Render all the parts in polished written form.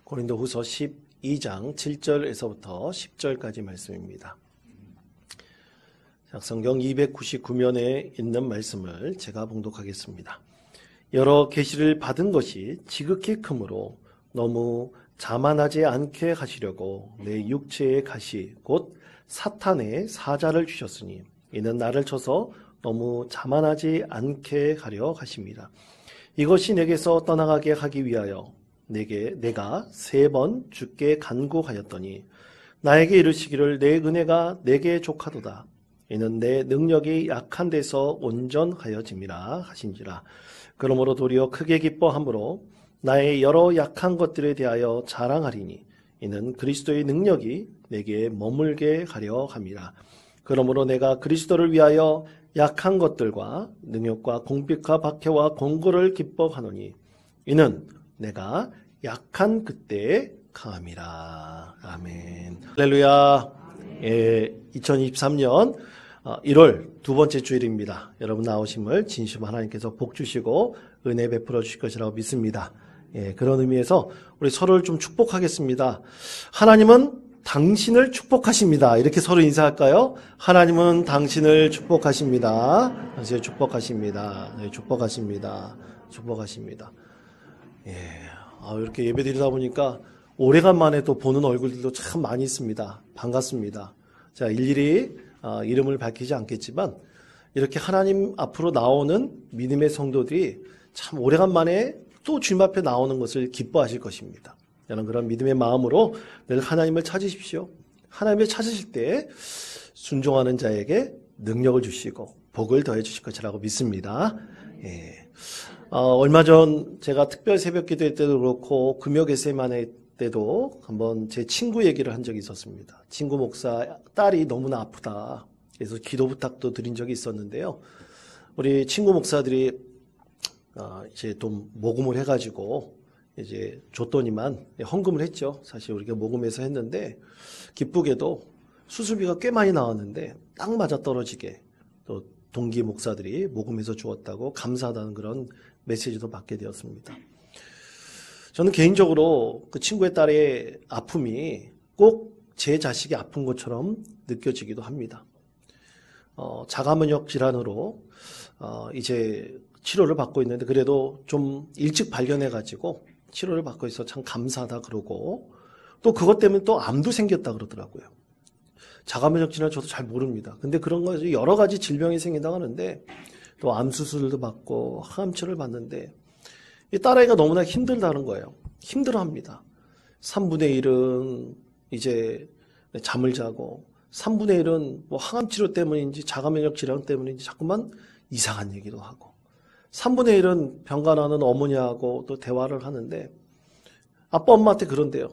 고린도후서 12장 7절에서부터 10절까지 말씀입니다. 성경 299면에 있는 말씀을 제가 봉독하겠습니다. 여러 계시를 받은 것이 지극히 크므로 너무 자만하지 않게 하시려고 내 육체의 가시 곧 사탄의 사자를 주셨으니 이는 나를 쳐서 너무 자만하지 않게 하려 하십니다. 이것이 내게서 떠나가게 하기 위하여 내가 3번 주께 간구하였더니 나에게 이르시기를 내 은혜가 내게 족하도다. 이는 내 능력이 약한 데서 온전하여짐이라 하신지라. 그러므로 도리어 크게 기뻐함으로 나의 여러 약한 것들에 대하여 자랑하리니 이는 그리스도의 능력이 내게 머물게 하려 함이라. 그러므로 내가 그리스도를 위하여 약한 것들과 능력과 공핍과 박해와 공고를 기뻐하노니 이는 내가 약한 그때에 강함이라. 아멘. 할렐루야. 2023년 1월 두 번째 주일입니다. 여러분 나오심을 진심 하나님께서 복 주시고 은혜 베풀어 주실 것이라고 믿습니다. 그런 의미에서 우리 서로를 좀 축복하겠습니다. 하나님은 당신을 축복하십니다. 이렇게 서로 인사할까요? 하나님은 당신을 축복하십니다. 당신을 축복하십니다. 네, 축복하십니다. 축복하십니다. 이렇게 예배 드리다 보니까 오래간만에 또 보는 얼굴들도 참 많이 있습니다. 반갑습니다. 자, 일일이 이름을 밝히지 않겠지만 이렇게 하나님 앞으로 나오는 믿음의 성도들이 참 오래간만에 또 주님 앞에 나오는 것을 기뻐하실 것입니다. 여러분 그런 믿음의 마음으로 늘 하나님을 찾으십시오. 하나님을 찾으실 때 순종하는 자에게 능력을 주시고 복을 더해 주실 것이라고 믿습니다. 얼마 전 제가 특별 새벽 기도 때도 그렇고 금요 겟세마네 때도 한번 제 친구 얘기를 한 적이 있었습니다. 친구 목사 딸이 너무나 아프다. 그래서 기도 부탁도 드린 적이 있었는데요. 우리 친구 목사들이 이제 또 모금을 해가지고 이제 줬더니만 헌금을 했죠. 사실 우리가 모금해서 했는데 기쁘게도 수술비가 꽤 많이 나왔는데 딱 맞아 떨어지게 또 동기 목사들이 모금해서 주었다고 감사하다는 그런 메시지도 받게 되었습니다. 저는 개인적으로 그 친구의 딸의 아픔이 꼭 제 자식이 아픈 것처럼 느껴지기도 합니다. 자가면역 질환으로 이제 치료를 받고 있는데 그래도 좀 일찍 발견해가지고 치료를 받고 있어 참 감사하다 그러고 또 그것 때문에 또 암도 생겼다 그러더라고요. 자가면역 질환 저도 잘 모릅니다. 근데 그런 거 여러 가지 질병이 생긴다고 하는데 또 암 수술도 받고 항암치료를 받는데 이 딸아이가 너무나 힘들다는 거예요. 힘들어합니다. 3분의 1은 이제 잠을 자고 3분의 1은 뭐 항암치료 때문인지 자가면역 질환 때문인지 자꾸만 이상한 얘기도 하고 3분의 1은 병간하는 어머니하고 또 대화를 하는데 아빠 엄마한테 그런대요.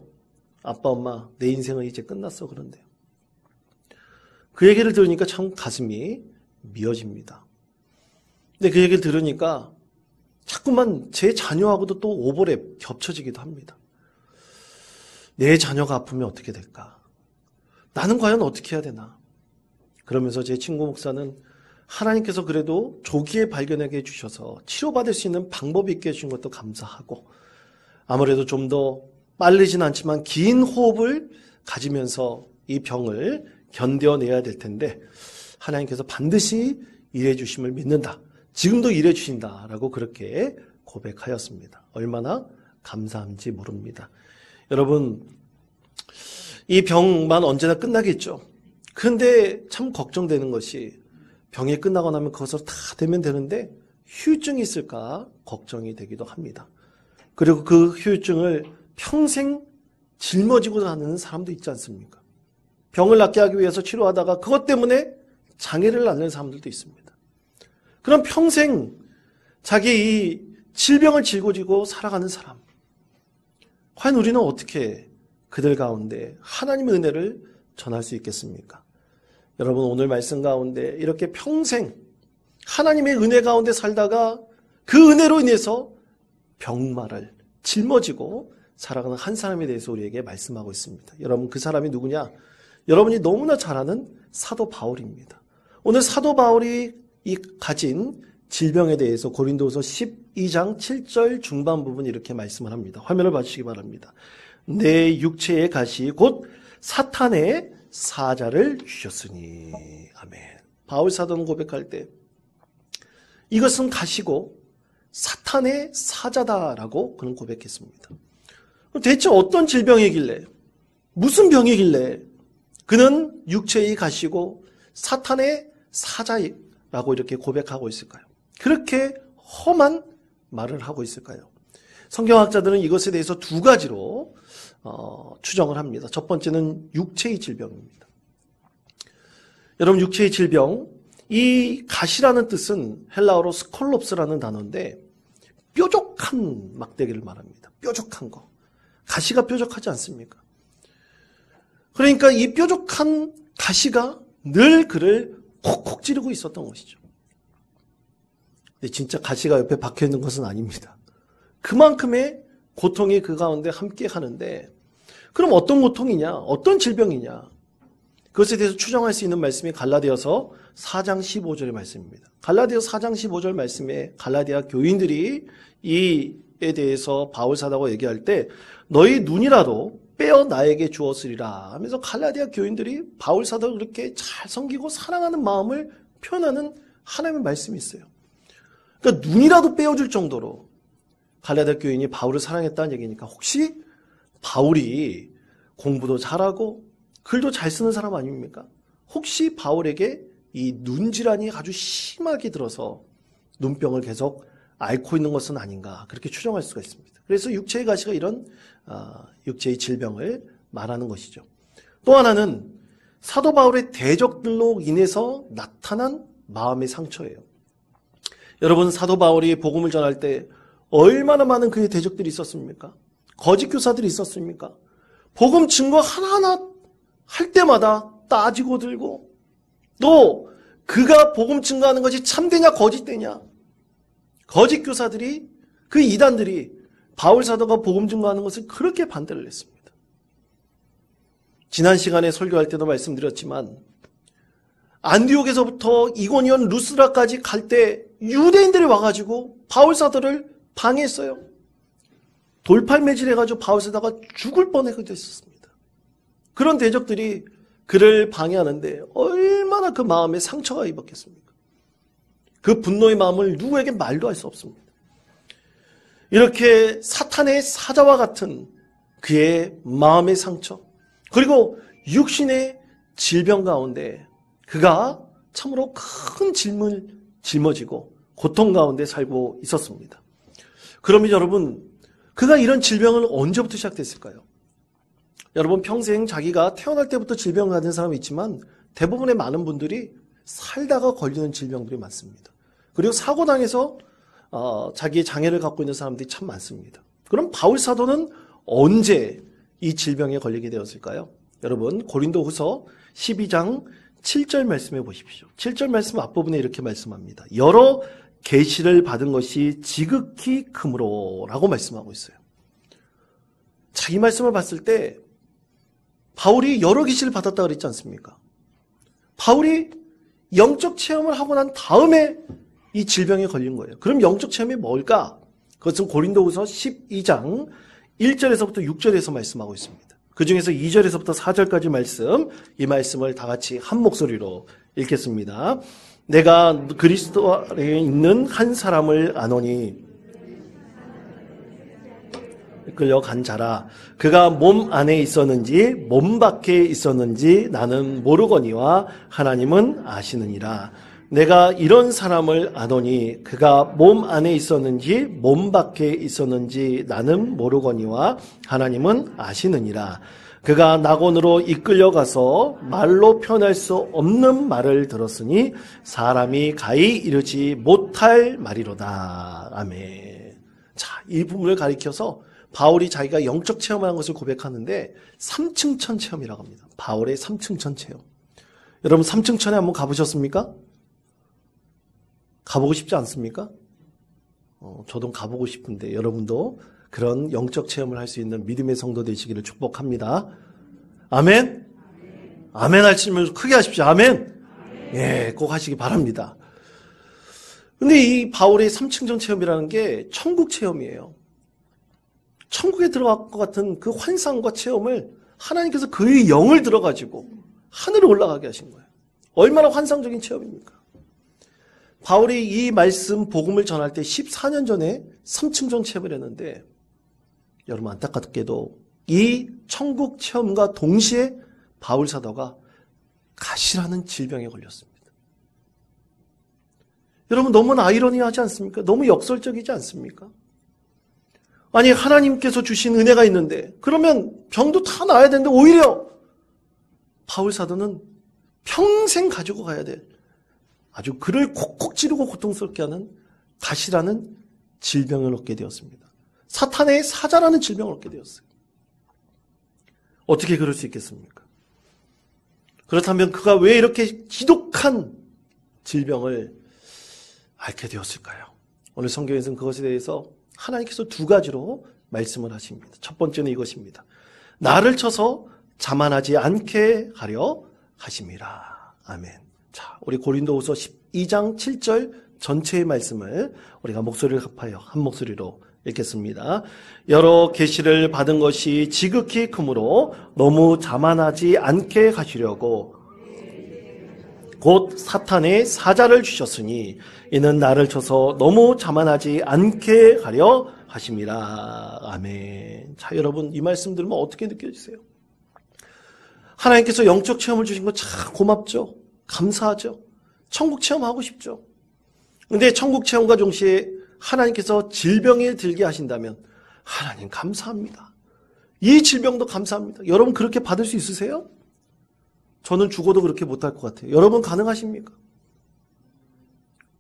아빠 엄마 내 인생은 이제 끝났어 그런대요. 그 얘기를 들으니까 참 가슴이 미어집니다. 근데 그 얘기를 들으니까 자꾸만 제 자녀하고도 또 오버랩 겹쳐지기도 합니다. 내 자녀가 아프면 어떻게 될까? 나는 과연 어떻게 해야 되나? 그러면서 제 친구 목사는 하나님께서 그래도 조기에 발견하게 해주셔서 치료받을 수 있는 방법이 있게 해주신 것도 감사하고 아무래도 좀 더 빠르진 않지만 긴 호흡을 가지면서 이 병을 견뎌내야 될 텐데 하나님께서 반드시 일해 주심을 믿는다. 지금도 일해 주신다라고 그렇게 고백하였습니다. 얼마나 감사한지 모릅니다. 여러분 이 병만 언제나 끝나겠죠. 그런데 참 걱정되는 것이 병이 끝나고 나면 그것을 다 되면 되는데 후유증이 있을까 걱정이 되기도 합니다. 그리고 그 후유증을 평생 짊어지고 사는 사람도 있지 않습니까? 병을 낫게 하기 위해서 치료하다가 그것 때문에 장애를 낳는 사람들도 있습니다. 그럼 평생 자기 이 질병을 짊어지고 살아가는 사람. 과연 우리는 어떻게 그들 가운데 하나님의 은혜를 전할 수 있겠습니까? 여러분 오늘 말씀 가운데 이렇게 평생 하나님의 은혜 가운데 살다가 그 은혜로 인해서 병마를 짊어지고 살아가는 한 사람에 대해서 우리에게 말씀하고 있습니다. 여러분 그 사람이 누구냐? 여러분이 너무나 잘 아는 사도 바울입니다. 오늘 사도 바울이 가진 질병에 대해서 고린도후서 12장 7절 중반 부분 이렇게 말씀을 합니다. 화면을 봐주시기 바랍니다. 내 육체의 가시 곧 사탄의 사자를 주셨으니. 아멘. 바울 사도는 고백할 때 이것은 가시고 사탄의 사자다라고 그는 고백했습니다. 대체 어떤 질병이길래, 무슨 병이길래 그는 육체의 가시고 사탄의 사자라고 이렇게 고백하고 있을까요? 그렇게 험한 말을 하고 있을까요? 성경학자들은 이것에 대해서 두 가지로 추정을 합니다. 첫 번째는 육체의 질병입니다. 여러분, 육체의 질병, 이 가시라는 뜻은 헬라어로 스콜롭스라는 단어인데 뾰족한 막대기를 말합니다. 뾰족한 거. 가시가 뾰족하지 않습니까? 그러니까 이 뾰족한 가시가 늘 그를 콕콕 찌르고 있었던 것이죠. 근데 진짜 가시가 옆에 박혀 있는 것은 아닙니다. 그만큼의 고통이 그 가운데 함께 하는데, 그럼 어떤 고통이냐? 어떤 질병이냐? 그것에 대해서 추정할 수 있는 말씀이 갈라디아서 4장 15절의 말씀입니다. 갈라디아서 4장 15절 말씀에 갈라디아 교인들이 이에 대해서 바울 사도가 얘기할 때 너희 눈이라도 빼어 나에게 주었으리라 하면서 갈라디아 교인들이 바울 사도를 그렇게 잘 섬기고 사랑하는 마음을 표현하는 하나님의 말씀이 있어요. 그러니까 눈이라도 빼어줄 정도로 갈라디아 교인이 바울을 사랑했다는 얘기니까, 혹시 바울이 공부도 잘하고 글도 잘 쓰는 사람 아닙니까? 혹시 바울에게 이 눈질환이 아주 심하게 들어서 눈병을 계속 앓고 있는 것은 아닌가, 그렇게 추정할 수가 있습니다. 그래서 육체의 가시가 이런 육체의 질병을 말하는 것이죠. 또 하나는 사도 바울의 대적들로 인해서 나타난 마음의 상처예요. 여러분, 사도 바울이 복음을 전할 때 얼마나 많은 그의 대적들이 있었습니까? 거짓 교사들이 있었습니까? 복음 증거 하나하나 할 때마다 따지고 들고, 또 그가 복음 증거하는 것이 참되냐 거짓되냐, 거짓 교사들이, 그 이단들이 바울 사도가 복음 증거하는 것을 그렇게 반대를 했습니다. 지난 시간에 설교할 때도 말씀드렸지만 안디옥에서부터 이고니온 루스라까지 갈 때 유대인들이 와가지고 바울 사도를 방해했어요. 돌팔매질해가지고 바울 사도가 죽을 뻔하기도 했었습니다. 그런 대적들이 그를 방해하는데 얼마나 그 마음에 상처가 입었겠습니까? 그 분노의 마음을 누구에게 말도 할 수 없습니다. 이렇게 사탄의 사자와 같은 그의 마음의 상처, 그리고 육신의 질병 가운데 그가 참으로 큰 짐을 짊어지고 고통 가운데 살고 있었습니다. 그러면 여러분, 그가 이런 질병을 언제부터 시작됐을까요? 여러분, 평생 자기가 태어날 때부터 질병을 가진 사람이 있지만 대부분의 많은 분들이 살다가 걸리는 질병들이 많습니다. 그리고 사고당해서 자기의 장애를 갖고 있는 사람들이 참 많습니다. 그럼 바울 사도는 언제 이 질병에 걸리게 되었을까요? 여러분, 고린도후서 12장 7절 말씀해 보십시오. 7절 말씀 앞부분에 이렇게 말씀합니다. 여러 계시를 받은 것이 지극히 크므로 라고 말씀하고 있어요. 자, 이 말씀을 봤을 때 바울이 여러 계시를 받았다고 그랬지 않습니까? 바울이 영적 체험을 하고 난 다음에 이 질병에 걸린 거예요. 그럼 영적 체험이 뭘까? 그것은 고린도후서 12장 1절에서부터 6절에서 말씀하고 있습니다. 그 중에서 2절에서부터 4절까지 말씀, 이 말씀을 다 같이 한 목소리로 읽겠습니다. 내가 그리스도 안에 있는 한 사람을 아노니 끌려간 자라. 그가 몸 안에 있었는지 몸 밖에 있었는지 나는 모르거니와 하나님은 아시느니라. 내가 이런 사람을 아노니 그가 몸 안에 있었는지 몸 밖에 있었는지 나는 모르거니와 하나님은 아시느니라. 그가 낙원으로 이끌려가서 말로 표현할 수 없는 말을 들었으니 사람이 가히 이르지 못할 말이로다. 아멘. 자, 이 부분을 가리켜서 바울이 자기가 영적 체험을 한 것을 고백하는데 3층천 체험이라고 합니다. 바울의 3층천 체험. 여러분, 3층천에 한번 가보셨습니까? 가보고 싶지 않습니까? 저도 가보고 싶은데 여러분도 그런 영적 체험을 할 수 있는 믿음의 성도 되시기를 축복합니다. 아멘? 아멘 하시면 크게 하십시오. 아멘? 예, 꼭 하시기 바랍니다. 근데 이 바울의 삼층전 체험이라는 게 천국 체험이에요. 천국에 들어갈 것 같은 그 환상과 체험을 하나님께서 그의 영을 들어가지고 하늘에 올라가게 하신 거예요. 얼마나 환상적인 체험입니까? 바울이 이 말씀 복음을 전할 때 14년 전에 삼층전 체험을 했는데 여러분 안타깝게도 이 천국 체험과 동시에 바울 사도가 가시라는 질병에 걸렸습니다. 여러분 너무나 아이러니하지 않습니까? 너무 역설적이지 않습니까? 아니 하나님께서 주신 은혜가 있는데 그러면 병도 다 나아야 되는데 오히려 바울 사도는 평생 가지고 가야 될 아주 그를 콕콕 찌르고 고통스럽게 하는 가시라는 질병을 얻게 되었습니다. 사탄의 사자라는 질병을 얻게 되었어요. 어떻게 그럴 수 있겠습니까? 그렇다면 그가 왜 이렇게 지독한 질병을 앓게 되었을까요? 오늘 성경에서는 그것에 대해서 하나님께서 두 가지로 말씀을 하십니다. 첫 번째는 이것입니다. 나를 쳐서 자만하지 않게 하려 하심이라. 아멘. 자, 우리 고린도후서 12장 7절 전체의 말씀을 우리가 목소리를 합하여 한 목소리로 읽겠습니다. 여러 계시를 받은 것이 지극히 크므로 너무 자만하지 않게 하시려고 곧 사탄의 사자를 주셨으니 이는 나를 쳐서 너무 자만하지 않게 하려 하심이라. 아멘. 자, 여러분 이 말씀 들으면 어떻게 느껴지세요? 하나님께서 영적 체험을 주신 거 참 고맙죠. 감사하죠. 천국 체험하고 싶죠. 근데 천국 체험과 동시에 하나님께서 질병에 들게 하신다면 하나님 감사합니다. 이 질병도 감사합니다. 여러분 그렇게 받을 수 있으세요? 저는 죽어도 그렇게 못할 것 같아요. 여러분 가능하십니까?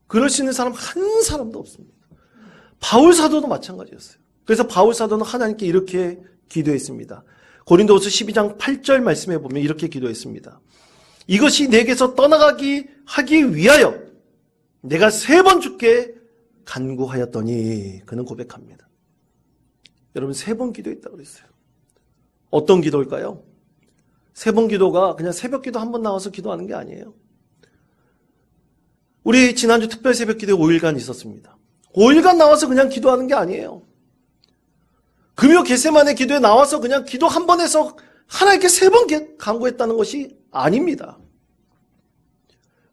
그럴 수 있는 사람 한 사람도 없습니다. 바울 사도도 마찬가지였어요. 그래서 바울 사도는 하나님께 이렇게 기도했습니다. 고린도후서 12장 8절 말씀에 보면 이렇게 기도했습니다. 이것이 내게서 떠나가기 하기 위하여 내가 3번 주께 간구하였더니 그는 고백합니다. 여러분 3번 기도했다고 그랬어요. 어떤 기도일까요? 3번 기도가 그냥 새벽 기도 한 번 나와서 기도하는 게 아니에요. 우리 지난주 특별 새벽 기도에 5일간 있었습니다. 5일간 나와서 그냥 기도하는 게 아니에요. 금요 겟세마네 기도에 나와서 그냥 기도 한 번 해서 하나님께 3번 간구했다는 것이 아닙니다.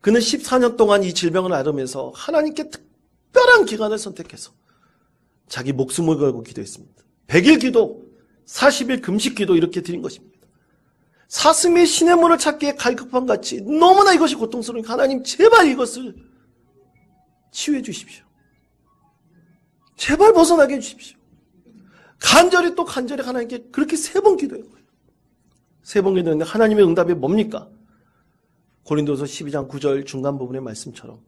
그는 14년 동안 이 질병을 앓으면서 하나님께 특별한 기간을 선택해서 자기 목숨을 걸고 기도했습니다. 100일 기도, 40일 금식 기도 이렇게 드린 것입니다. 사슴이 시냇물을 찾기에 갈급한 같이 너무나 이것이 고통스러우니까 하나님 제발 이것을 치유해 주십시오. 제발 벗어나게 해주십시오. 간절히 또 간절히 하나님께 그렇게 3번 기도해요. 3번 기도했는데 하나님의 응답이 뭡니까? 고린도서 12장 9절 중간 부분의 말씀처럼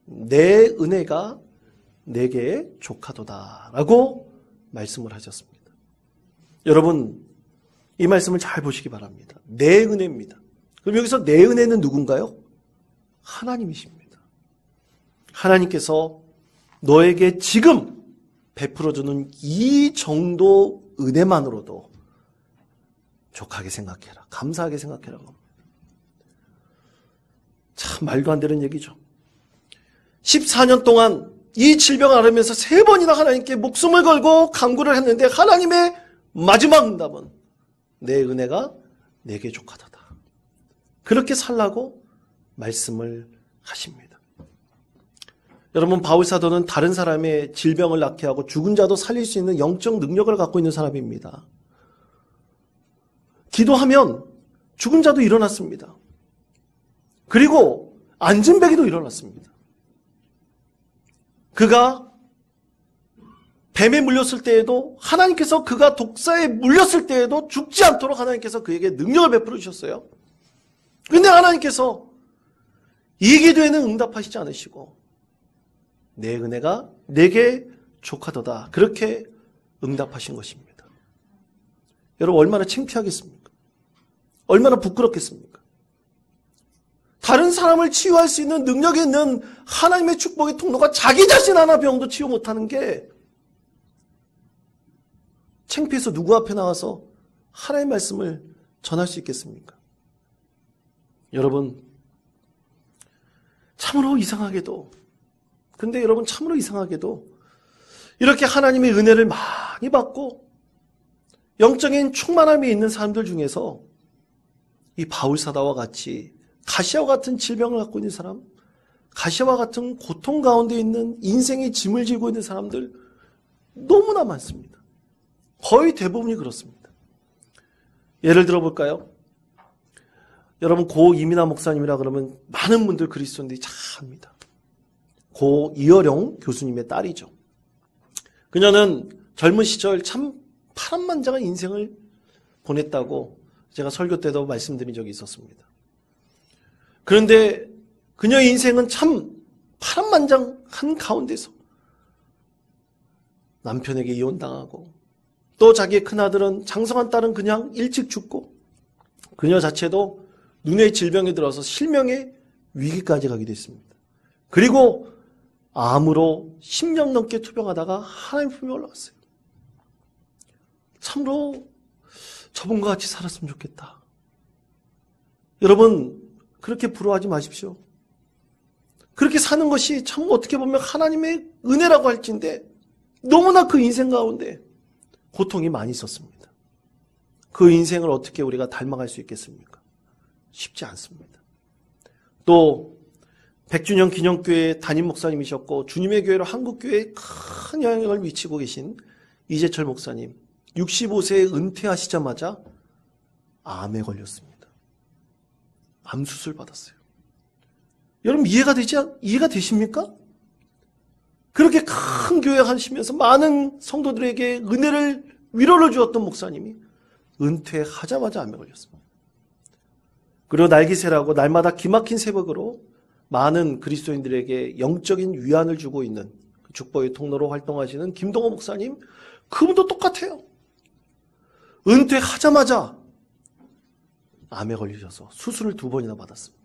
내 은혜가 내게 족하도다 라고 말씀을 하셨습니다. 여러분 이 말씀을 잘 보시기 바랍니다. 내 은혜입니다. 그럼 여기서 내 은혜는 누군가요? 하나님이십니다. 하나님께서 너에게 지금 베풀어주는 이 정도 은혜만으로도 족하게 생각해라. 감사하게 생각해라. 참 말도 안 되는 얘기죠. 14년 동안 이 질병을 앓으면서 3번이나 하나님께 목숨을 걸고 간구를 했는데 하나님의 마지막 응답은 내 은혜가 내게 족하도다. 그렇게 살라고 말씀을 하십니다. 여러분 바울 사도는 다른 사람의 질병을 낫게 하고 죽은 자도 살릴 수 있는 영적 능력을 갖고 있는 사람입니다. 기도하면 죽은 자도 일어났습니다. 그리고 안진뱅이도 일어났습니다. 그가 뱀에 물렸을 때에도 하나님께서 그가 독사에 물렸을 때에도 죽지 않도록 하나님께서 그에게 능력을 베풀어 주셨어요. 그런데 하나님께서 이 기도에는 응답하시지 않으시고 내 은혜가 내게 족하도다 그렇게 응답하신 것입니다. 여러분 얼마나 창피하겠습니까? 얼마나 부끄럽겠습니까? 다른 사람을 치유할 수 있는 능력이 있는 하나님의 축복의 통로가 자기 자신 하나 병도 치유 못하는 게 창피해서 누구 앞에 나와서 하나님의 말씀을 전할 수 있겠습니까? 여러분 참으로 이상하게도 근데 여러분 참으로 이상하게도 이렇게 하나님의 은혜를 많이 받고 영적인 충만함이 있는 사람들 중에서 이 바울사다와 같이 가시아와 같은 질병을 갖고 있는 사람, 가시아와 같은 고통 가운데 있는 인생의 짐을 지고 있는 사람들 너무나 많습니다. 거의 대부분이 그렇습니다. 예를 들어볼까요? 여러분 고 이민아 목사님이라 그러면 많은 분들 그리스도인들이 잘 압니다. 고 이어령 교수님의 딸이죠. 그녀는 젊은 시절 참 파란만장한 인생을 보냈다고 제가 설교 때도 말씀드린 적이 있었습니다. 그런데 그녀의 인생은 참 파란만장한 가운데서 남편에게 이혼당하고 또 자기의 큰아들은 장성한 딸은 그냥 일찍 죽고 그녀 자체도 눈의 질병이 들어서 실명의 위기까지 가게 됐습니다. 그리고 암으로 10년 넘게 투병하다가 하나님 품에 올라왔어요. 참으로 저분과 같이 살았으면 좋겠다. 여러분 그렇게 부러워하지 마십시오. 그렇게 사는 것이 참 어떻게 보면 하나님의 은혜라고 할지인데 너무나 그 인생 가운데 고통이 많이 있었습니다. 그 인생을 어떻게 우리가 닮아갈 수 있겠습니까? 쉽지 않습니다. 또 백주년 기념교회 담임 목사님이셨고 주님의 교회로 한국교회에 큰 영향을 미치고 계신 이재철 목사님 65세에 은퇴하시자마자 암에 걸렸습니다. 암 수술 받았어요. 여러분 이해가 되십니까? 그렇게 큰 교회 하시면서 많은 성도들에게 은혜를 위로를 주었던 목사님이 은퇴하자마자 암에 걸렸습니다. 그리고 날기새라고 날마다 기막힌 새벽으로 많은 그리스도인들에게 영적인 위안을 주고 있는 그 축복의 통로로 활동하시는 김동호 목사님 그분도 똑같아요. 은퇴하자마자 암에 걸리셔서 수술을 2번이나 받았습니다.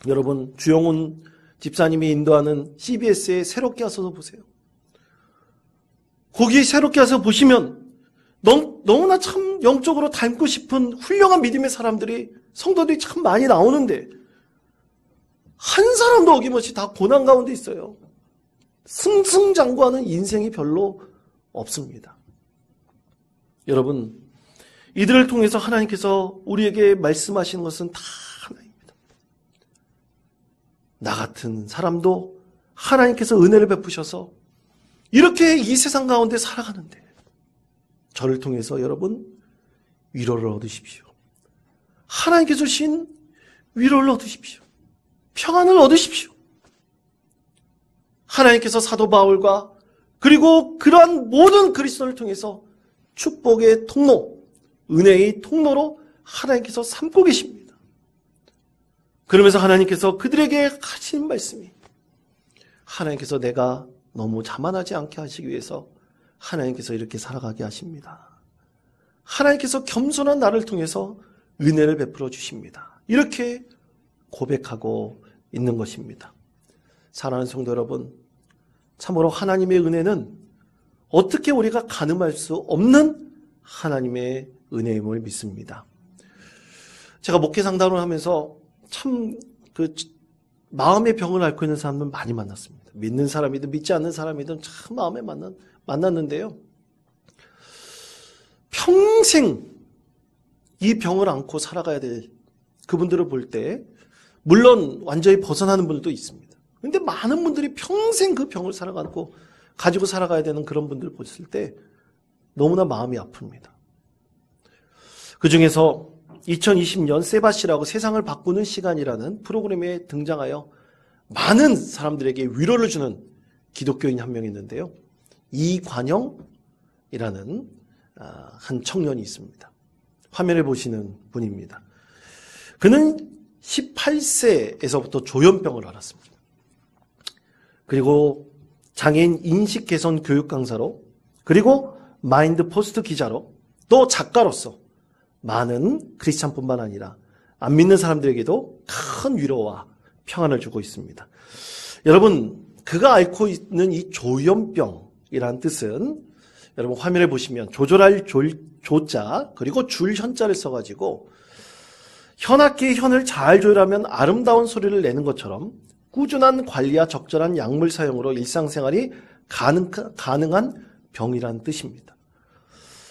여러분 주영훈 집사님이 인도하는 CBS에 새롭게 와서 보세요. 거기에 새롭게 와서 보시면 너무나 참 영적으로 닮고 싶은 훌륭한 믿음의 사람들이 성도들이 참 많이 나오는데 한 사람도 어김없이 다 고난 가운데 있어요. 승승장구하는 인생이 별로 없습니다. 여러분 이들을 통해서 하나님께서 우리에게 말씀하시는 것은 다 하나입니다. 나 같은 사람도 하나님께서 은혜를 베푸셔서 이렇게 이 세상 가운데 살아가는데 저를 통해서 여러분 위로를 얻으십시오. 하나님께서 주신 위로를 얻으십시오. 평안을 얻으십시오. 하나님께서 사도 바울과 그리고 그러한 모든 그리스도를 통해서 축복의 통로, 은혜의 통로로 하나님께서 삼고 계십니다. 그러면서 하나님께서 그들에게 하신 말씀이 하나님께서 내가 너무 자만하지 않게 하시기 위해서 하나님께서 이렇게 살아가게 하십니다. 하나님께서 겸손한 나를 통해서 은혜를 베풀어 주십니다. 이렇게 고백하고 있는 것입니다. 사랑하는 성도 여러분, 참으로 하나님의 은혜는 어떻게 우리가 가늠할 수 없는 하나님의 은혜임을 믿습니다. 제가 목회 상담을 하면서 참 마음의 병을 앓고 있는 사람들 많이 만났습니다. 믿는 사람이든 믿지 않는 사람이든 참 마음에 만났는데요. 평생 이 병을 안고 살아가야 될 그분들을 볼 때 물론 완전히 벗어나는 분들도 있습니다. 그런데 많은 분들이 평생 그 병을 살아가고 가지고 살아가야 되는 그런 분들을 봤을 때 너무나 마음이 아픕니다. 그 중에서 2020년 세바시라고 세상을 바꾸는 시간이라는 프로그램에 등장하여 많은 사람들에게 위로를 주는 기독교인 한 명이 있는데요. 이관영이라는 한 청년이 있습니다. 화면에 보시는 분입니다. 그는 18세에서부터 조현병을 앓았습니다. 그리고 장애인 인식 개선 교육 강사로 그리고 마인드 포스트 기자로 또 작가로서 많은 크리스찬뿐만 아니라 안 믿는 사람들에게도 큰 위로와 평안을 주고 있습니다. 여러분, 그가 앓고 있는 이 조현병이라는 뜻은 여러분 화면에 보시면 조절할 조자 그리고 줄 현자를 써가지고 현악기의 현을 잘 조율하면 아름다운 소리를 내는 것처럼 꾸준한 관리와 적절한 약물 사용으로 일상생활이 가능한 병이라는 뜻입니다.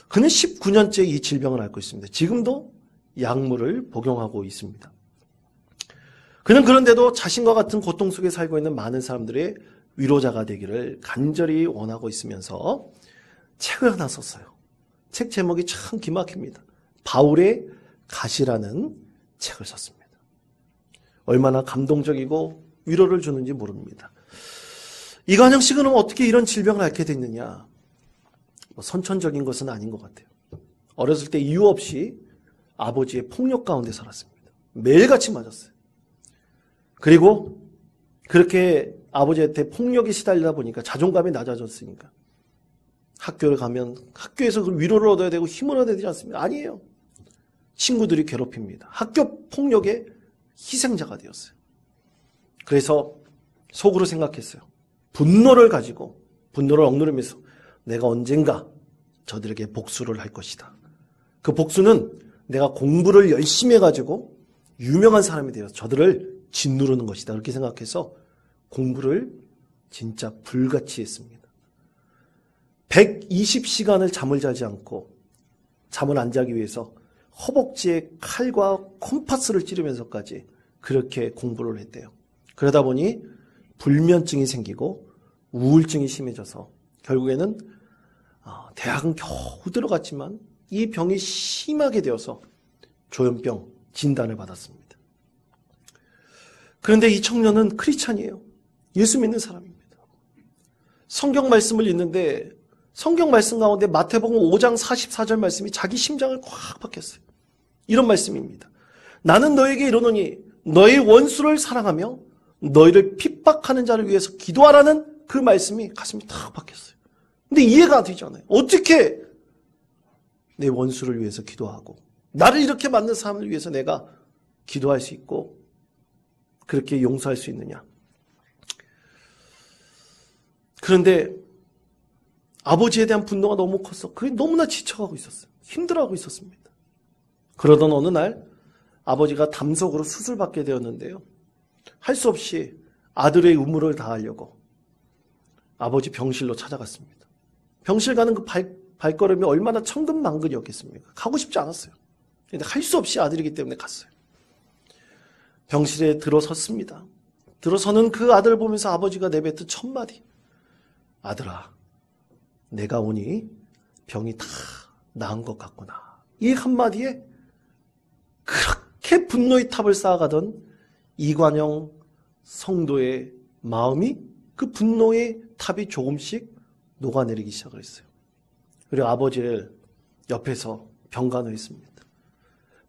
그는 19년째 이 질병을 앓고 있습니다. 지금도 약물을 복용하고 있습니다. 그는 그런데도 자신과 같은 고통 속에 살고 있는 많은 사람들의 위로자가 되기를 간절히 원하고 있으면서 책을 하나 썼어요. 책 제목이 참 기막힙니다. 바울의 가시라는 책을 썼습니다. 얼마나 감동적이고 위로를 주는지 모릅니다. 이관영 씨가 그럼 어떻게 이런 질병을 앓게 됐느냐? 선천적인 것은 아닌 것 같아요. 어렸을 때 이유 없이 아버지의 폭력 가운데 살았습니다. 매일같이 맞았어요. 그리고 그렇게 아버지한테 폭력에 시달리다 보니까 자존감이 낮아졌으니까 학교를 가면 학교에서 그 위로를 얻어야 되고 힘을 얻어야 되지 않습니까? 아니에요. 친구들이 괴롭힙니다. 학교 폭력의 희생자가 되었어요. 그래서 속으로 생각했어요. 분노를 가지고 분노를 억누르면서 내가 언젠가 저들에게 복수를 할 것이다. 그 복수는 내가 공부를 열심히 해가지고 유명한 사람이 되어서 저들을 짓누르는 것이다. 그렇게 생각해서 공부를 진짜 불같이 했습니다. 120시간을 잠을 자지 않고 잠을 안 자기 위해서 허벅지에 칼과 콤파스를 찌르면서까지 그렇게 공부를 했대요. 그러다 보니 불면증이 생기고 우울증이 심해져서 결국에는 대학은 겨우 들어갔지만 이 병이 심하게 되어서 조현병 진단을 받았습니다. 그런데 이 청년은 크리스찬이에요. 예수 믿는 사람입니다. 성경 말씀을 읽는데 성경 말씀 가운데 마태복음 5장 44절 말씀이 자기 심장을 꽉 박혔어요. 이런 말씀입니다. 나는 너에게 이르노니 너의 원수를 사랑하며 너희를 핍박하는 자를 위해서 기도하라는 그 말씀이 가슴이 탁 박혔어요. 근데 이해가 안 되잖아요. 어떻게 내 원수를 위해서 기도하고 나를 이렇게 만든 사람을 위해서 내가 기도할 수 있고 그렇게 용서할 수 있느냐. 그런데 아버지에 대한 분노가 너무 컸어. 그게 너무나 지쳐가고 있었어요. 힘들어하고 있었습니다. 그러던 어느 날 아버지가 담석으로 수술받게 되었는데요. 할 수 없이 아들의 의무를 다하려고 아버지 병실로 찾아갔습니다. 병실 가는 그 발걸음이 얼마나 천근만근이었겠습니까? 가고 싶지 않았어요. 근데 할 수 없이 아들이기 때문에 갔어요. 병실에 들어섰습니다. 들어서는 그 아들을 보면서 아버지가 내뱉은 첫 마디. 아들아, 내가 오니 병이 다 나은 것 같구나. 이 한마디에 그렇게 분노의 탑을 쌓아가던 이관영 성도의 마음이 그 분노의 탑이 조금씩 녹아내리기 시작을 했어요. 그리고 아버지를 옆에서 병간호했습니다.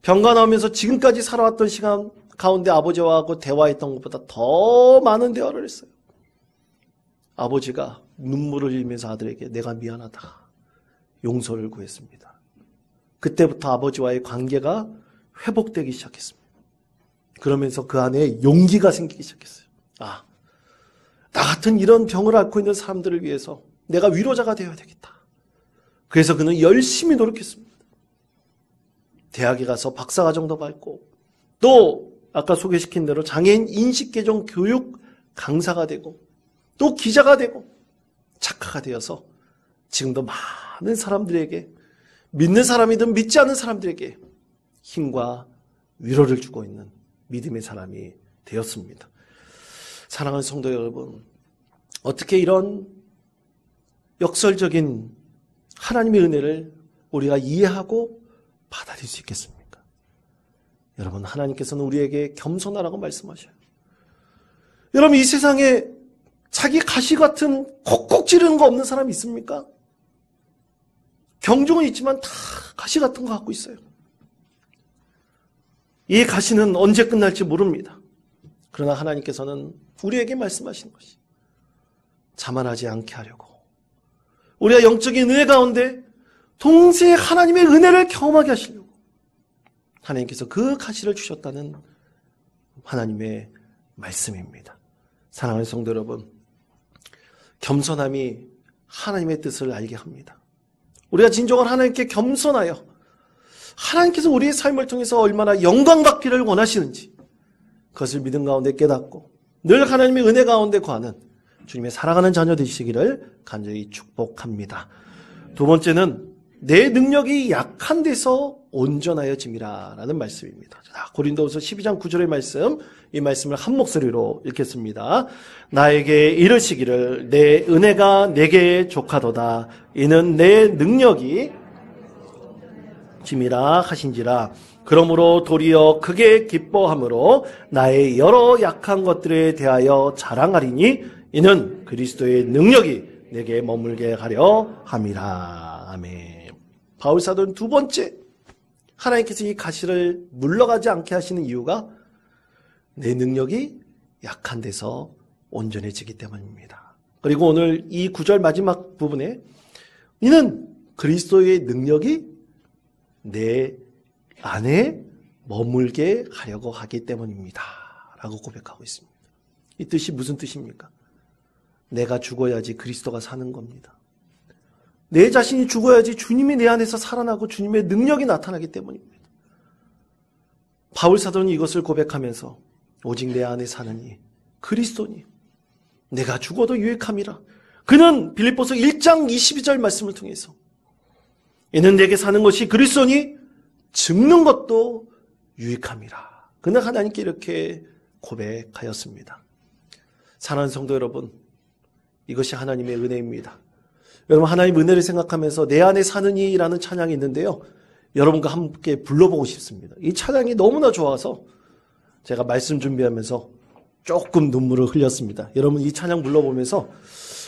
병간호하면서 지금까지 살아왔던 시간 가운데 아버지와 대화했던 것보다 더 많은 대화를 했어요. 아버지가 눈물을 흘리면서 아들에게 내가 미안하다. 용서를 구했습니다. 그때부터 아버지와의 관계가 회복되기 시작했습니다. 그러면서 그 안에 용기가 생기기 시작했어요. 나 같은 이런 병을 앓고 있는 사람들을 위해서 내가 위로자가 되어야 되겠다. 그래서 그는 열심히 노력했습니다. 대학에 가서 박사과정도 밟고 또 아까 소개시킨 대로 장애인 인식개정 교육 강사가 되고 또 기자가 되고 작가가 되어서 지금도 많은 사람들에게 믿는 사람이든 믿지 않는 사람들에게 힘과 위로를 주고 있는 믿음의 사람이 되었습니다. 사랑하는 성도 여러분, 어떻게 이런 역설적인 하나님의 은혜를 우리가 이해하고 받아들일 수 있겠습니까? 여러분, 하나님께서는 우리에게 겸손하라고 말씀하셔요. 여러분, 이 세상에 자기 가시 같은 콕콕 찌르는 거 없는 사람 있습니까? 경종은 있지만 다 가시 같은 거 갖고 있어요. 이 가시는 언제 끝날지 모릅니다. 그러나 하나님께서는 우리에게 말씀하시는 것이 자만하지 않게 하려고 우리가 영적인 은혜 가운데 동시에 하나님의 은혜를 경험하게 하시려고 하나님께서 그 가시를 주셨다는 하나님의 말씀입니다. 사랑하는 성도 여러분, 겸손함이 하나님의 뜻을 알게 합니다. 우리가 진정한 하나님께 겸손하여 하나님께서 우리의 삶을 통해서 얼마나 영광받기를 원하시는지 그것을 믿음 가운데 깨닫고 늘 하나님의 은혜 가운데 거하는 주님의 사랑하는 자녀 되시기를 간절히 축복합니다. 두 번째는 내 능력이 약한 데서 온전하여짐이라 라는 말씀입니다. 자, 고린도후서 12장 9절의 말씀, 이 말씀을 한 목소리로 읽겠습니다. 나에게 이르시기를 내 은혜가 내게 족하도다. 이는 내 능력이 짐이라 하신지라. 그러므로 도리어 크게 기뻐함으로 나의 여러 약한 것들에 대하여 자랑하리니 이는 그리스도의 능력이 내게 머물게 하려 함이라. 아멘. 바울 사도는 두 번째, 하나님께서 이 가시를 물러가지 않게 하시는 이유가 내 능력이 약한 데서 온전해지기 때문입니다. 그리고 오늘 이 9절 마지막 부분에 이는 그리스도의 능력이 내 안에 머물게 하려고 하기 때문입니다. 라고 고백하고 있습니다. 이 뜻이 무슨 뜻입니까? 내가 죽어야지 그리스도가 사는 겁니다. 내 자신이 죽어야지 주님이 내 안에서 살아나고 주님의 능력이 나타나기 때문입니다. 바울 사도는 이것을 고백하면서 오직 내 안에 사느니 그리스도니 내가 죽어도 유익함이라. 그는 빌립보서 1장 22절 말씀을 통해서 이는 내게 사는 것이 그리스도니 죽는 것도 유익함이라. 그는 하나님께 이렇게 고백하였습니다. 사랑하는 성도 여러분, 이것이 하나님의 은혜입니다. 여러분, 하나님의 은혜를 생각하면서 내 안에 사느니라는 찬양이 있는데요, 여러분과 함께 불러보고 싶습니다. 이 찬양이 너무나 좋아서 제가 말씀 준비하면서 조금 눈물을 흘렸습니다. 여러분, 이 찬양 불러보면서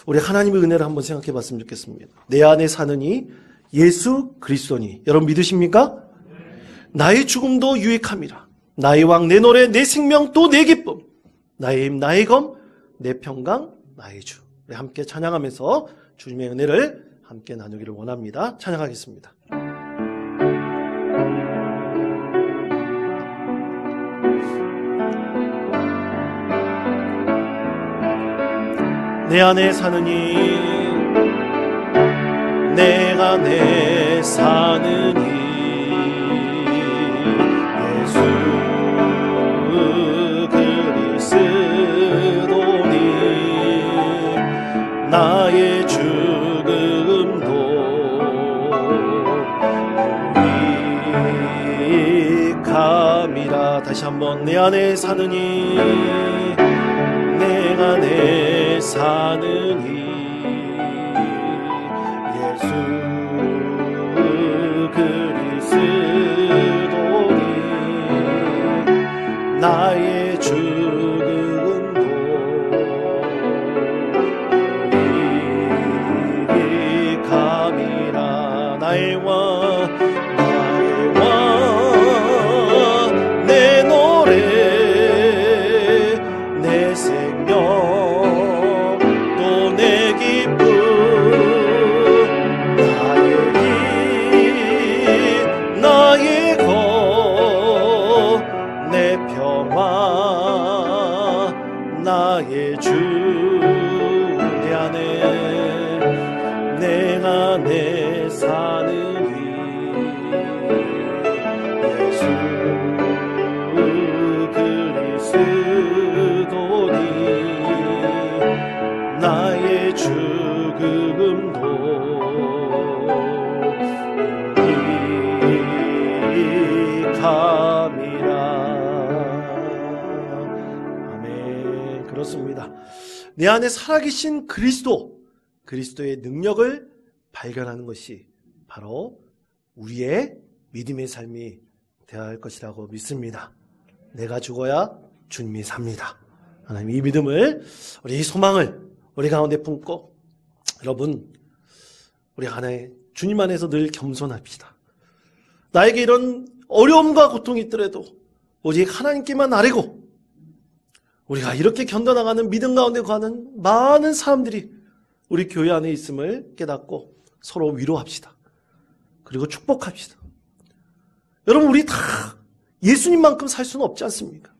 우리 하나님의 은혜를 한번 생각해 봤으면 좋겠습니다. 내 안에 사느니 예수 그리스도니. 여러분 믿으십니까? 나의 죽음도 유익함이라. 나의 왕, 내 노래, 내 생명, 또 내 기쁨. 나의 힘, 나의 검, 내 평강, 나의 주. 우리 함께 찬양하면서 주님의 은혜를 함께 나누기를 원합니다. 찬양하겠습니다. 내 안에 사느니 내가 내 사느니 예수 그리스도니 나의 죽음도 유익함이라. 다시 한번 내 안에 사느니 내가 내 사느니 예수 그리스도니 나의 죽음도 유익함이라. 나의 왕, 나의 왕, 내 노래, 내 생명, 또 내 기쁨, 나의 힘, 나의 것, 내 평화, 나의 주. 내 안에 내가 내 사느니 예수 그리스도니 나의 죽음도 유익함이라. 아멘. 그렇습니다. 내 안에 살아계신 그리스도의 능력을 발견하는 것이 바로 우리의 믿음의 삶이 되어야 할 것이라고 믿습니다. 내가 죽어야 주님이 삽니다. 하나님, 이 믿음을, 우리 이 소망을 우리 가운데 품고, 여러분, 우리 안에 주님 안에서 늘 겸손합시다. 나에게 이런 어려움과 고통이 있더라도 오직 하나님께만 아뢰고, 우리가 이렇게 견뎌나가는 믿음 가운데 가는 많은 사람들이 우리 교회 안에 있음을 깨닫고 서로 위로합시다. 그리고 축복합시다. 여러분, 우리 다 예수님만큼 살 수는 없지 않습니까?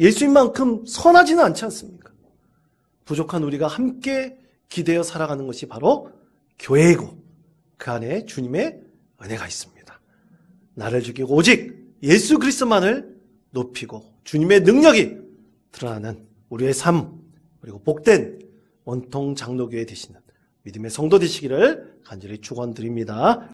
예수님만큼 선하지는 않지 않습니까? 부족한 우리가 함께 기대어 살아가는 것이 바로 교회이고 그 안에 주님의 은혜가 있습니다. 나를 죽이고 오직 예수 그리스도만을 높이고 주님의 능력이 드러나는 우리의 삶, 그리고 복된 원통 장로교회 되시는 믿음의 성도 되시기를 간절히 축원드립니다.